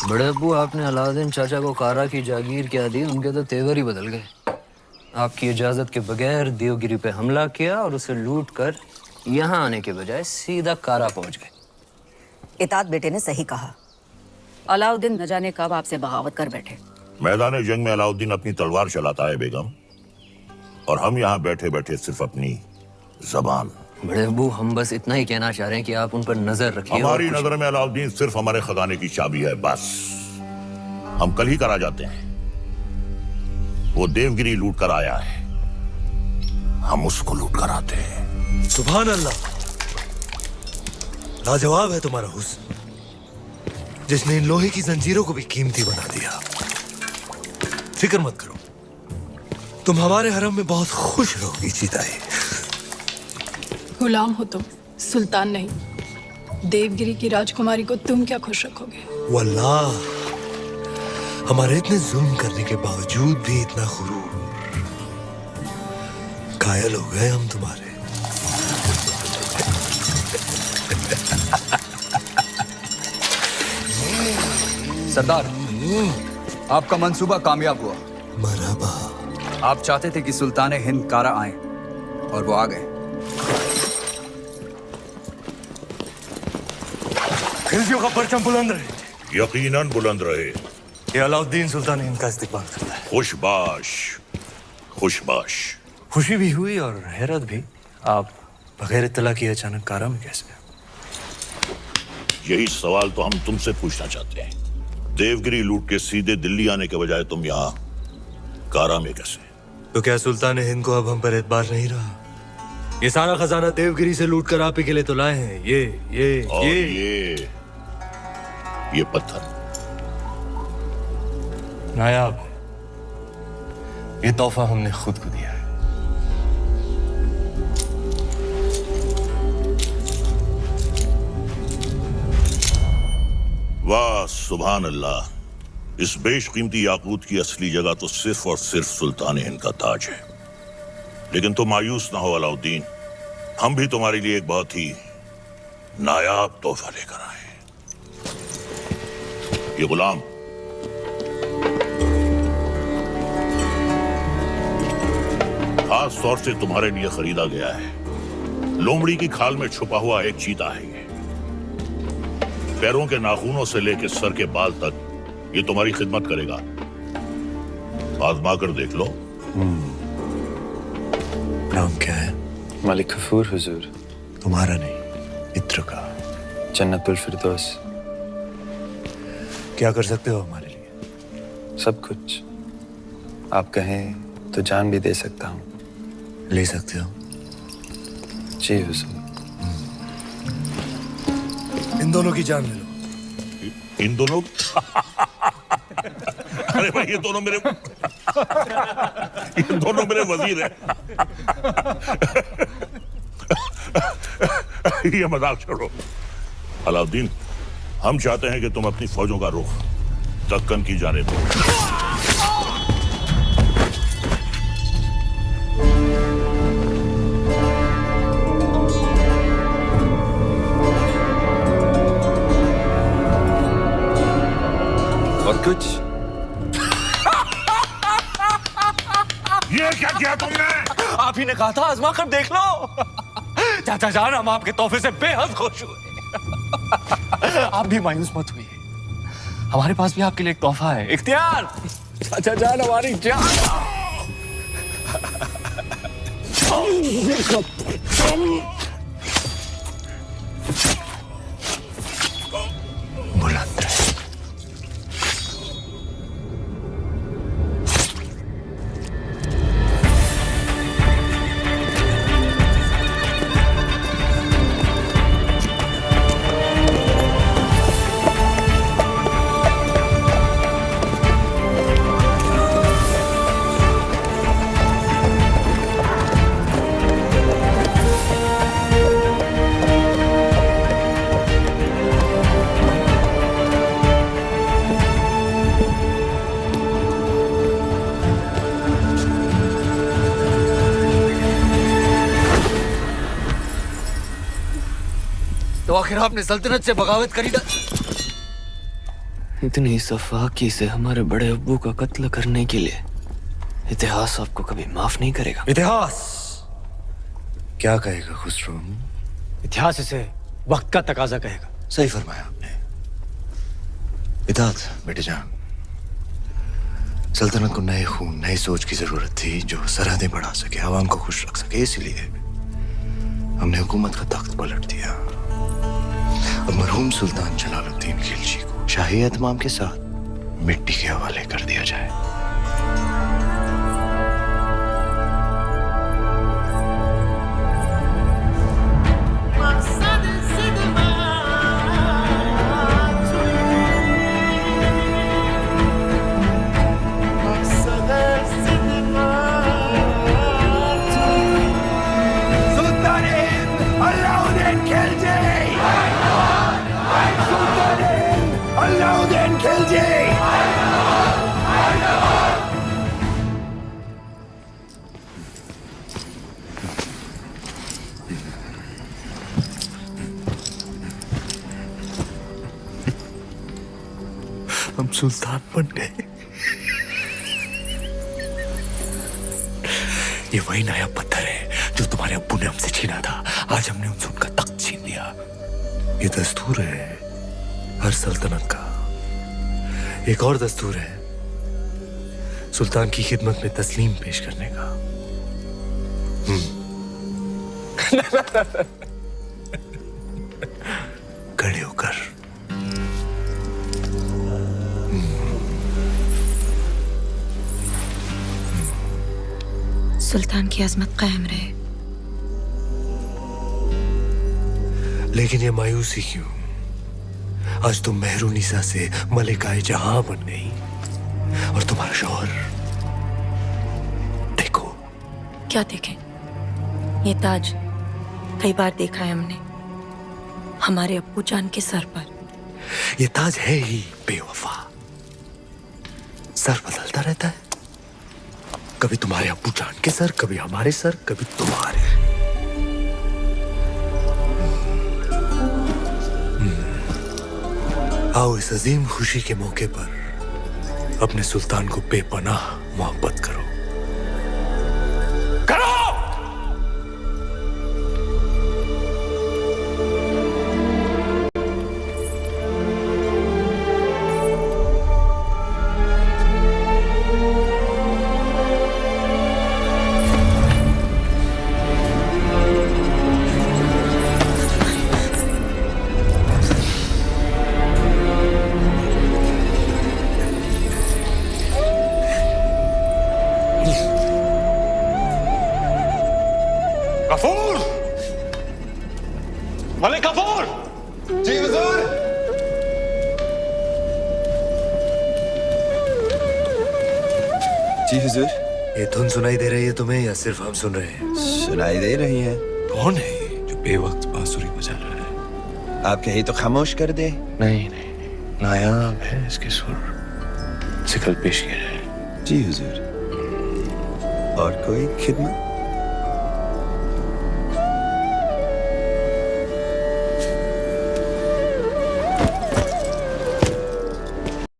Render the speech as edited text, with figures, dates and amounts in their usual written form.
बड़े अब्बू, आपने अलाउद्दीन चाचा को कारा की जागीर क्या दी, उनके तो तेवर ही बदल गए। आपकी इजाजत के बगैर देवगिरी पे हमला किया और उसे लूट कर यहाँ आने के बजाय सीधा कारा पहुंच गए। इतात बेटे ने सही कहा। अलाउद्दीन न जाने कब आपसे बगावत कर बैठे। मैदान जंग में अलाउद्दीन अपनी तलवार चलाता है बेगम, और हम यहाँ बैठे बैठे सिर्फ अपनी जबान। बड़े अब्बू, हम बस इतना ही कहना चाह रहे हैं कि आप उन पर नजर रखिए। हमारी नजर में अलाउद्दीन सिर्फ हमारे खजाने की चाबी है, बस। हम कल ही करा जाते हैं। वो देवगिरी लूट कर आया है, हम उसको लूट कर आते हैं। सुभान अल्लाह, लाजवाब है तुम्हारा हुस्न, जिसने इन लोहे की जंजीरों को भी कीमती बना दिया। फिक्र मत करो, तुम हमारे हरम में बहुत खुश रहोगी जीताई। गुलाम हो तुम, सुल्तान नहीं। देवगिरी की राजकुमारी को तुम क्या खुश रखोगे? वल्लाह, हमारे इतने जुल्म करने के बावजूद भी इतना गुरूर। कायल हो गए हम तुम्हारे। सरदार, आपका मंसूबा कामयाब हुआ। मरहबा। आप चाहते थे कि सुल्तान हिंद कारा आए, और वो आ गए। खिलजियों का परचम बुलंद रहे। यकीनन बुलंद रहे। ये अलाउद्दीन सुल्तान हिंद का इस्तेमाल करता है। खुशबाश, खुशबाश। खुशी भी हुई और हैरत भी। आप बगैर इत्तला किए अचानक कारा में कैसे? यही सवाल तो हम तुमसे पूछना चाहते हैं। देवगिरी लूट के सीधे दिल्ली आने के बजाय तुम यहाँ कारा में कैसे? तो क्या सुल्तान हिंद को अब हम पर एतबार नहीं रहा? ये सारा खजाना देवगिरी से लूट कर आप ही के लिए तो लाए हैं। ये पत्थर नायाब, ये तोहफा हमने खुद को दिया है। वाह सुभान अल्लाह, इस बेशकीमती याकूत की असली जगह तो सिर्फ और सिर्फ सुल्तान हिंद का ताज है। लेकिन तुम मायूस ना हो अलाउद्दीन, हम भी तुम्हारे लिए एक बहुत ही नायाब तोहफा लेकर आए। ये गुलाम खास तौर से तुम्हारे लिए खरीदा गया है। लोमड़ी की खाल में छुपा हुआ एक चीता है ये। पैरों के नाखूनों से लेकर सर के बाल तक ये तुम्हारी खिदमत करेगा। आजमा कर देख लो। नाम क्या है? मलिक गफूर हुजूर। तुम्हारा नहीं, मित्र का। जन्नतुल फिरदौस। क्या कर सकते हो हमारे लिए? सब कुछ। आप कहें तो जान भी दे सकता हूँ। ले सकते हो? जी हुजूर। इन दोनों की जान ले लो। इन दोनों? अरे भाई, ये दोनों मेरे वजीर हैं। ये मजाक छोड़ो। अलाउद्दीन, हम चाहते हैं कि तुम अपनी फौजों का रुख दक्कन की जानिब दो। और कुछ? ये क्या किया तुमने? आप ही ने कहा था आजमा कर देख लो। चाचा जान, हम आपके तोहफे से बेहद खुश हुए। आप भी मायूस मत हुई, हमारे पास भी आपके लिए एक तोहफा है। इख्तियार, चाचा जान हमारी जान। बुलंद रहे। तो आखिर आपने सल्तनत से बगावत करी था। इतनी सफाकी से हमारे बड़े अब्बू का कत्ल करने के लिए इतिहास आपको कभी माफ नहीं करेगा। इतिहास क्या कहेगा खुसरो? इतिहास इसे वक्त का तकाजा कहेगा। सही फरमाया आपने। इताद बेटे जान, सल्तनत को नए खून नई सोच की जरूरत थी जो सरहदें बढ़ा सके, आवाम को खुश रख सके। इसलिए हमने हुकूमत का तख्त पलट दिया। अब मरहूम सुल्तान जलालुद्दीन खिलजी को शाही एहतमाम के साथ मिट्टी के हवाले कर दिया जाए। हम सुल्तान बन गए। ये वही नया पत्थर है जो तुम्हारे अब्बू ने हमसे छीना था। आज हमने उनसे उनका तख्त छीन लिया। ये दस्तूर है हर सल्तनत का। एक और दस्तूर है सुल्तान की खिदमत में तस्लीम पेश करने का। खड़े होकर। सुल्तान की अजमत कायम रहे। लेकिन ये मायूसी क्यों? आज तुम मेहरुनिसा से मलिकाए जहां बन गई और तुम्हारा शौहर देखो। क्या देखें? ये ताज कई बार देखा है हमने हमारे अब्बू जान के सर पर। ये ताज है ही बेवफा। सर बदलता रहता है, कभी तुम्हारे अब्बू जान के सर, कभी हमारे सर, कभी तुम्हारे। आओ इस अजीम खुशी के मौके पर अपने सुल्तान को बेपनाह मोहब्बत करो। गफूर! मलिक गफूर! जी हुजूर। जी हुजूर। ये धुन सुनाई दे रही है तुम्हें या सिर्फ हम सुन रहे हैं? सुनाई दे रही है। कौन है ये जो बेवक्त बांसुरी बजा रहा है? आप कहीं तो खामोश कर दे। नहीं नहीं नहीं, नायाब है इसके सुर। सिकल पेश किया है। जी हुजूर। और कोई खिदमत?